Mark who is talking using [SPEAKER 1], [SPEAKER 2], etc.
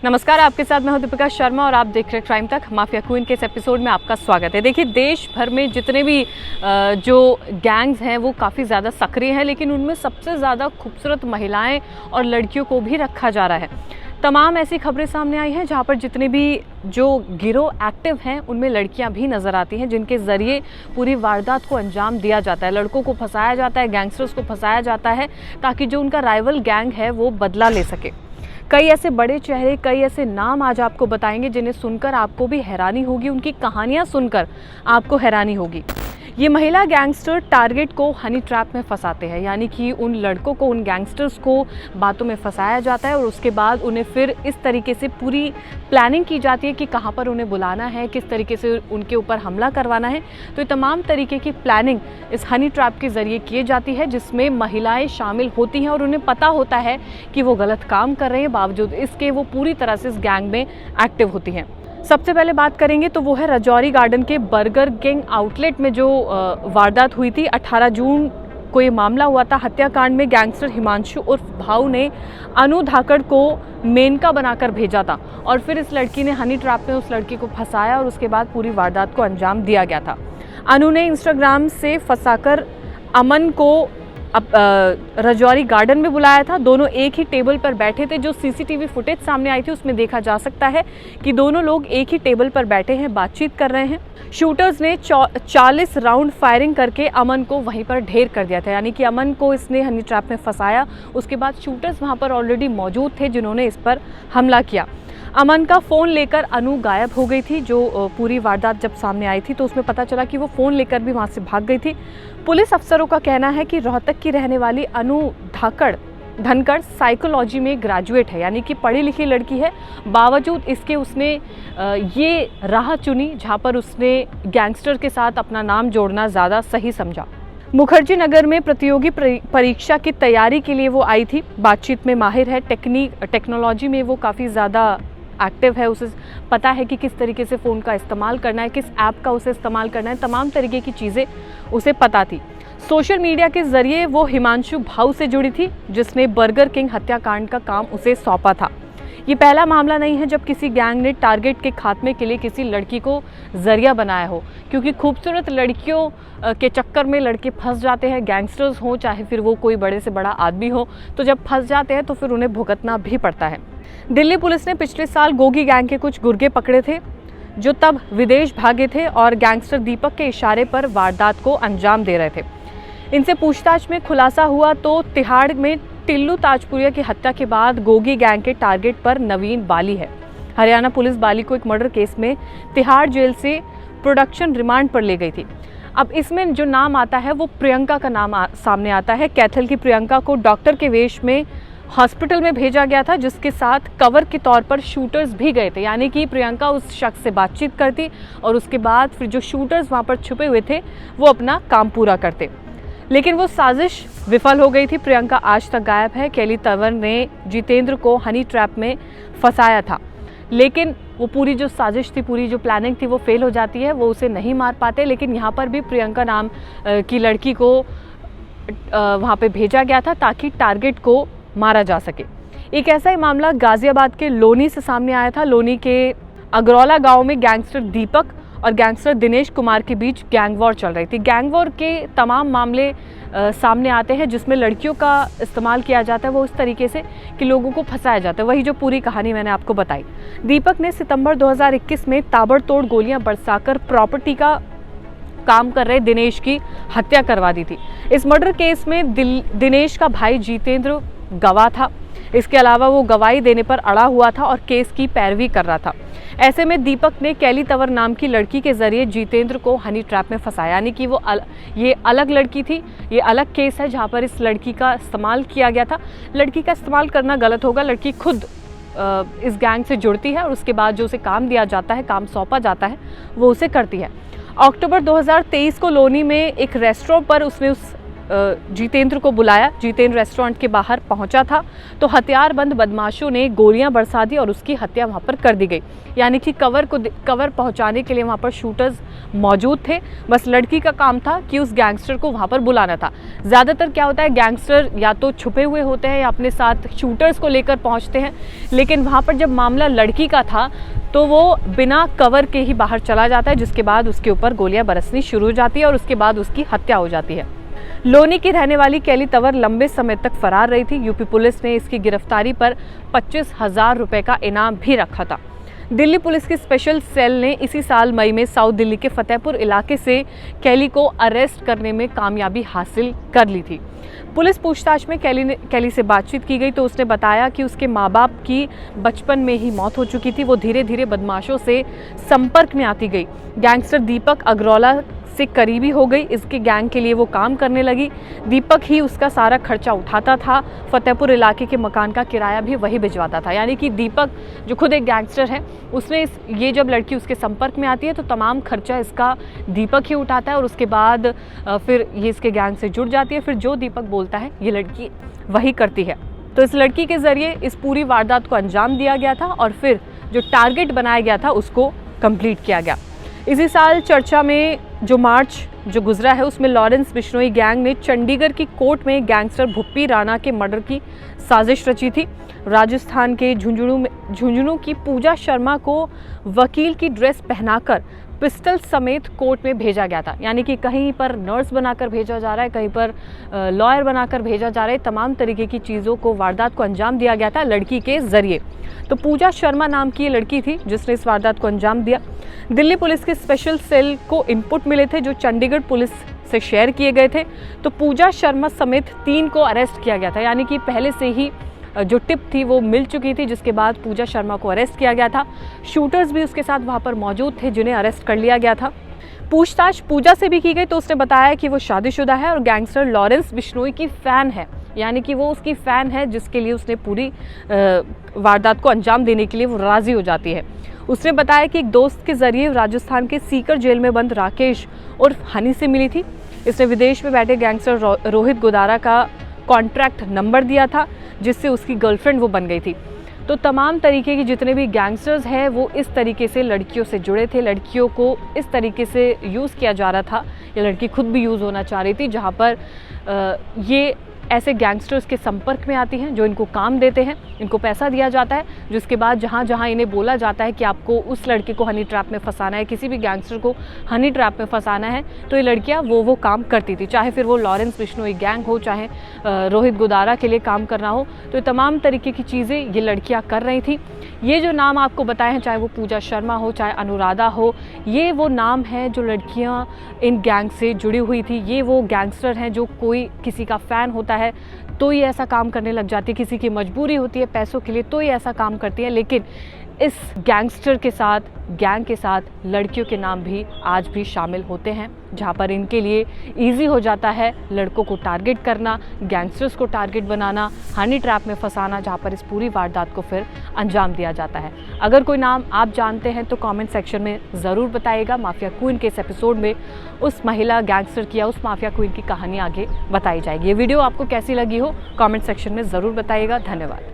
[SPEAKER 1] नमस्कार, आपके साथ मैं हूं दीपिका शर्मा और आप देख रहे हैं क्राइम तक। माफिया क्वीन के इस एपिसोड में आपका स्वागत है। देखिए, देश भर में जितने भी जो गैंग्स हैं वो काफ़ी ज़्यादा सक्रिय हैं, लेकिन उनमें सबसे ज़्यादा खूबसूरत महिलाएं और लड़कियों को भी रखा जा रहा है। तमाम ऐसी खबरें सामने आई हैं जहां पर जितने भी जो गिरोह एक्टिव हैं उनमें लड़कियां भी नज़र आती हैं, जिनके ज़रिए पूरी वारदात को अंजाम दिया जाता है। लड़कों को फंसाया जाता है, गैंगस्टर्स को फंसाया जाता है, ताकि जो उनका राइवल गैंग है वो बदला ले सके। कई ऐसे बड़े चेहरे, कई ऐसे नाम आज आपको बताएंगे जिन्हें सुनकर आपको भी हैरानी होगी, उनकी कहानियां सुनकर आपको हैरानी होगी। ये महिला गैंगस्टर टारगेट को हनी ट्रैप में फंसाते हैं, यानी कि उन लड़कों को, उन गैंगस्टर्स को बातों में फंसाया जाता है और उसके बाद उन्हें फिर इस तरीके से पूरी प्लानिंग की जाती है कि कहाँ पर उन्हें बुलाना है, किस तरीके से उनके ऊपर हमला करवाना है। तो ये तमाम तरीके की प्लानिंग इस हनी ट्रैप के ज़रिए की जाती है, जिसमें महिलाएं शामिल होती हैं और उन्हें पता होता है कि वो गलत काम कर रहे हैं, बावजूद इसके वो पूरी तरह से इस गैंग में एक्टिव होती हैं। सबसे पहले बात करेंगे तो वो है राजौरी गार्डन के बर्गर किंग आउटलेट में जो वारदात हुई थी। 18 जून को ये मामला हुआ था। हत्याकांड में गैंगस्टर हिमांशु उर्फ भाऊ ने अनु धाकड़ को मेनका बनाकर भेजा था और फिर इस लड़की ने हनी ट्रैप में उस लड़की को फंसाया और उसके बाद पूरी वारदात को अंजाम दिया गया था। अनु ने इंस्टाग्राम से फंसाकर अमन को राजौरी गार्डन में बुलाया था। दोनों एक ही टेबल पर बैठे थे। जो सीसीटीवी फुटेज सामने आई थी उसमें देखा जा सकता है कि दोनों लोग एक ही टेबल पर बैठे हैं, बातचीत कर रहे हैं। शूटर्स ने 40 राउंड फायरिंग करके अमन को वहीं पर ढेर कर दिया था, यानी कि अमन को इसने हनी ट्रैप में फंसाया। उसके बाद शूटर्स वहां पर ऑलरेडी मौजूद थे जिन्होंने इस पर हमला किया। अमन का फ़ोन लेकर अनु गायब हो गई थी। जो पूरी वारदात जब सामने आई थी तो उसमें पता चला कि वो फ़ोन लेकर भी वहाँ से भाग गई थी। पुलिस अफसरों का कहना है कि रोहतक की रहने वाली अनु धनखड़ साइकोलॉजी में ग्रेजुएट है, यानी कि पढ़ी लिखी लड़की है। बावजूद इसके उसने ये राह चुनी जहाँ पर उसने गैंगस्टर के साथ अपना नाम जोड़ना ज़्यादा सही समझा। मुखर्जी नगर में प्रतियोगी परीक्षा की तैयारी के लिए वो आई थी। बातचीत में माहिर है, टेक्नोलॉजी में वो काफ़ी ज़्यादा एक्टिव है। उसे पता है कि किस तरीके से फ़ोन का इस्तेमाल करना है, किस ऐप का उसे इस्तेमाल करना है, तमाम तरीके की चीज़ें उसे पता थी। सोशल मीडिया के ज़रिए वो हिमांशु भाऊ से जुड़ी थी, जिसने बर्गर किंग हत्याकांड का काम उसे सौंपा था। ये पहला मामला नहीं है जब किसी गैंग ने टारगेट के खात्मे के लिए किसी लड़की को जरिया बनाया हो, क्योंकि खूबसूरत लड़कियों के चक्कर में लड़के फंस जाते हैं। गैंगस्टर्स हो चाहे फिर वो कोई बड़े से बड़ा आदमी हो, तो जब फंस जाते हैं तो फिर उन्हें भुगतना भी पड़ता है। दिल्ली पुलिस ने पिछले साल गोगी गैंग के कुछ गुर्गे पकड़े थे जो तब विदेश भागे थे और गैंगस्टर दीपक के इशारे पर वारदात को अंजाम दे रहे थे। इनसे पूछताछ में खुलासा हुआ तो तिहाड़ में टिल्लू ताजपुरिया की हत्या के बाद गोगी गैंग के टारगेट पर नवीन बाली है। हरियाणा पुलिस बाली को एक मर्डर केस में तिहाड़ जेल से प्रोडक्शन रिमांड पर ले गई थी। अब इसमें जो नाम आता है वो प्रियंका का नाम सामने आता है। कैथल की प्रियंका को डॉक्टर के वेश में हॉस्पिटल में भेजा गया था, जिसके साथ कवर के तौर पर शूटर्स भी गए थे, यानी कि प्रियंका उस शख्स से बातचीत करती और उसके बाद फिर जो शूटर्स वहाँ पर छुपे हुए थे वो अपना काम पूरा करते। लेकिन वो साजिश विफल हो गई थी। प्रियंका आज तक गायब है। कैली तंवर ने जितेंद्र को हनी ट्रैप में फंसाया था, लेकिन वो पूरी जो साजिश थी, पूरी जो प्लानिंग थी वो फेल हो जाती है। वो उसे नहीं मार पाते, लेकिन यहाँ पर भी प्रियंका नाम की लड़की को वहाँ पे भेजा गया था ताकि टारगेट को मारा जा सके। एक ऐसा ही मामला गाजियाबाद के लोनी से सामने आया था। लोनी के अगरौला गांव में गैंगस्टर दीपक और गैंगस्टर दिनेश कुमार के बीच गैंग वॉर चल रही थी। गैंग वॉर के तमाम मामले सामने आते हैं जिसमें लड़कियों का इस्तेमाल किया जाता है, वो इस तरीके से कि लोगों को फंसाया जाता है। वही जो पूरी कहानी मैंने आपको बताई। दीपक ने सितंबर 2021 में ताबड़तोड़ गोलियां बरसाकर प्रॉपर्टी का काम कर रहे दिनेश की हत्या करवा दी थी। इस मर्डर केस में दिनेश का भाई जितेंद्र गवाह था। इसके अलावा वो गवाही देने पर अड़ा हुआ था और केस की पैरवी कर रहा था। ऐसे में दीपक ने कैली तंवर नाम की लड़की के जरिए जितेंद्र को हनी ट्रैप में फंसाया, यानी कि ये अलग लड़की थी। ये अलग केस है जहाँ पर इस लड़की का इस्तेमाल किया गया था। लड़की का इस्तेमाल करना गलत होगा। लड़की खुद इस गैंग से जुड़ती है और उसके बाद जो उसे काम दिया जाता है, काम सौंपा जाता है, वो उसे करती है। अक्टूबर 2023 को लोनी में एक रेस्टोरेंट पर उसने उस जितेंद्र को बुलाया। जितेंद्र रेस्टोरेंट के बाहर पहुंचा था तो हथियारबंद बदमाशों ने गोलियां बरसा दी और उसकी हत्या वहां पर कर दी गई। यानी कि कवर पहुंचाने के लिए वहां पर शूटर्स मौजूद थे। बस लड़की का काम था कि उस गैंगस्टर को वहां पर बुलाना था। ज़्यादातर क्या होता है, गैंगस्टर या तो छुपे हुए होते हैं या अपने साथ शूटर्स को लेकर पहुंचते हैं, लेकिन वहां पर जब मामला लड़की का था तो वो बिना कवर के ही बाहर चला जाता है, जिसके बाद उसके ऊपर गोलियां बरसनी शुरू हो जाती है और उसके बाद उसकी हत्या हो जाती है। लोनी की रहने वाली कैली तंवर लंबे समय तक फरार रही थी। यूपी पुलिस ने इसकी गिरफ्तारी पर 25,000 रुपए का इनाम भी रखा था। दिल्ली पुलिस की स्पेशल सेल ने इसी साल मई में साउथ दिल्ली के फतेहपुर इलाके से कैली को अरेस्ट करने में कामयाबी हासिल कर ली थी। पुलिस पूछताछ में कैली से बातचीत की गई तो उसने बताया कि उसके माँ बाप की बचपन में ही मौत हो चुकी थी। वो धीरे धीरे बदमाशों से संपर्क में आती गई। गैंगस्टर दीपक अग्रवाला से करीबी हो गई। इसके गैंग के लिए वो काम करने लगी। दीपक ही उसका सारा खर्चा उठाता था। फतेहपुर इलाके के मकान का किराया भी वही भिजवाता था। यानी कि दीपक जो खुद एक गैंगस्टर है, उसने ये जब लड़की उसके संपर्क में आती है तो तमाम खर्चा इसका दीपक ही उठाता है और उसके बाद फिर ये इसके गैंग से जुड़ जाती है। फिर जो दीपक बोलता है ये लड़की वही करती है। तो इस लड़की के ज़रिए इस पूरी वारदात को अंजाम दिया गया था और फिर जो टारगेट बनाया गया था उसको कंप्लीट किया गया। इसी साल चर्चा में जो मार्च जो गुजरा है उसमें लॉरेंस बिश्नोई गैंग ने चंडीगढ़ की कोर्ट में गैंगस्टर भुप्पी राणा के मर्डर की साजिश रची थी। राजस्थान के झुंझुनू की पूजा शर्मा को वकील की ड्रेस पहनाकर पिस्टल समेत कोर्ट में भेजा गया था। यानी कि कहीं पर नर्स बनाकर भेजा जा रहा है, कहीं पर लॉयर बनाकर भेजा जा रहा है। तमाम तरीके की चीज़ों को, वारदात को अंजाम दिया गया था लड़की के ज़रिए। तो पूजा शर्मा नाम की ये लड़की थी जिसने इस वारदात को अंजाम दिया। दिल्ली पुलिस के स्पेशल सेल को इनपुट मिले थे जो चंडीगढ़ पुलिस से शेयर किए गए थे। तो पूजा शर्मा समेत 3 को अरेस्ट किया गया था। यानी कि पहले से ही जो टिप थी वो मिल चुकी थी, जिसके बाद पूजा शर्मा को अरेस्ट किया गया था। शूटर्स भी उसके साथ वहाँ पर मौजूद थे जिन्हें अरेस्ट कर लिया गया था। पूछताछ पूजा से भी की गई तो उसने बताया कि वो शादीशुदा है और गैंगस्टर लॉरेंस बिश्नोई की फ़ैन है। यानी कि वो उसकी फ़ैन है जिसके लिए उसने पूरी वारदात को अंजाम देने के लिए वो राज़ी हो जाती है। उसने बताया कि एक दोस्त के ज़रिए राजस्थान के सीकर जेल में बंद राकेश और हनी से मिली थी। इसने विदेश में बैठे गैंगस्टर रोहित गोदारा का कॉन्ट्रैक्ट नंबर दिया था जिससे उसकी गर्लफ्रेंड वो बन गई थी। तो तमाम तरीके के जितने भी गैंगस्टर्स हैं वो इस तरीके से लड़कियों से जुड़े थे। लड़कियों को इस तरीके से यूज़ किया जा रहा था, या लड़की खुद भी यूज़ होना चाह रही थी, जहाँ पर ये ऐसे गैंगस्टर्स के संपर्क में आती हैं जो इनको काम देते हैं, इनको पैसा दिया जाता है, जिसके बाद जहाँ जहाँ इन्हें बोला जाता है कि आपको उस लड़के को हनी ट्रैप में फंसाना है, किसी भी गैंगस्टर को हनी ट्रैप में फंसाना है, तो ये लड़कियाँ वो काम करती थी। चाहे फिर वो लॉरेंस बिश्नोई गैंग हो, चाहे रोहित गोदारा के लिए काम करना हो, तो तमाम तरीके की चीज़ें ये लड़कियाँ कर रही थी। ये जो नाम आपको बताए हैं, चाहे वो पूजा शर्मा हो, चाहे अनुराधा हो, ये वो नाम हैं जो लड़कियां इन गैंग से जुड़ी हुई थी। ये वो गैंगस्टर हैं जो कोई किसी का फ़ैन होता है तो ये ऐसा काम करने लग जाती है, किसी की मजबूरी होती है पैसों के लिए तो ये ऐसा काम करती है। लेकिन इस गैंगस्टर के साथ, गैंग के साथ लड़कियों के नाम भी आज भी शामिल होते हैं, जहाँ पर इनके लिए ईजी हो जाता है लड़कों को टारगेट करना, गैंगस्टर्स को टारगेट बनाना, हनी ट्रैप में फंसाना, जहाँ पर इस पूरी वारदात को फिर अंजाम दिया जाता है। अगर कोई नाम आप जानते हैं तो कमेंट सेक्शन में ज़रूर बताइएगा। माफिया क्वीन के इस एपिसोड में उस महिला गैंगस्टर की या उस माफिया क्वीन की कहानी आगे बताई जाएगी। ये वीडियो आपको कैसी लगी हो कमेंट सेक्शन में ज़रूर बताइएगा। धन्यवाद।